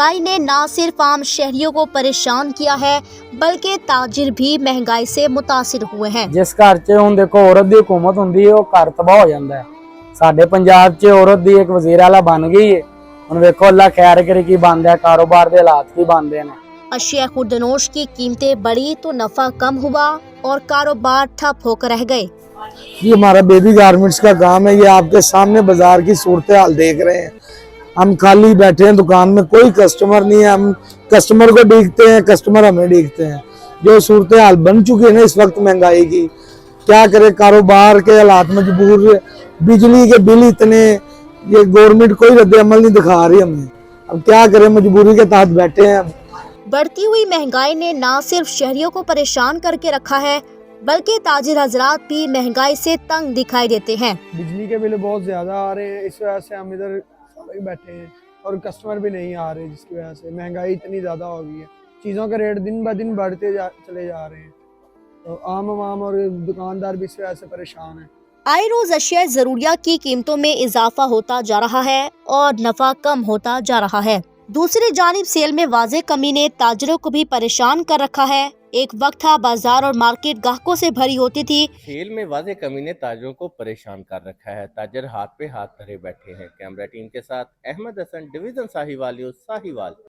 महंगाई ने न सिर्फ आम शहरियों को परेशान किया है बल्कि ताजिर भी महंगाई से मुतासिर हुए हैं। जिस घर च हुण देखो औरत दी हुकूमत हुंदी है, वो घर तबाह हो जाता है। साडे पंजाब च औरत दी एक वजीर आला बन गई है। हुण वेखो अल्लाह खैर करे की बनदा है, कारोबार दे हालात की बनदे ने। अशिया खुर्दनोश की कीमतें बढ़ी तो नफा कम हुआ और कारोबार ठप होकर रह गए। ये हमारा बेबी गारमेंट्स का काम है। ये आपके सामने बाजार की सूरत हाल देख रहे हैं। हम खाली बैठे हैं, दुकान में कोई कस्टमर नहीं है। हम कस्टमर को देखते हैं, कस्टमर हमें देखते हैं। जो सूरत हाल बन चुकी है ना इस वक्त महंगाई की, क्या करे, कारोबार के हालात मजबूर, बिजली के बिल इतने, ये गवर्नमेंट कोई रद्द अमल नहीं दिखा रही हमें। अब क्या करें, मजबूरी के तहत बैठे हैं। बढ़ती हुई महंगाई ने न सिर्फ शहरियों को परेशान करके रखा है बल्कि ताजिर हजरात भी महंगाई से तंग दिखाई देते हैं। बिजली के बिल बहुत ज़्यादा आ रहे हैं, इस वजह से हम इधर सारे बैठे हैं और कस्टमर भी नहीं आ रहे, जिसकी वजह से महंगाई इतनी ज़्यादा हो गई है। चीज़ों के रेट दिन ब दिन बढ़ते चले जा रहे हैं, तो आम आवाम और दुकानदार भी इस वजह से परेशान हैं। आए रोज अशिया जरूरिया की कीमतों में इजाफा होता जा रहा है और नफा कम होता जा रहा है। दूसरी जानिब सेल में वाज़े कमी ने ताजिरों को भी परेशान कर रखा है। एक वक्त था बाजार और मार्केट ग्राहकों से भरी होती थी। सेल में वाज़े कमी ने ताजिरों को परेशान कर रखा है। ताजिर हाथ पे हाथ धरे बैठे हैं। कैमरा टीम के साथ अहमद हसन, डिवीजन साहिवाल।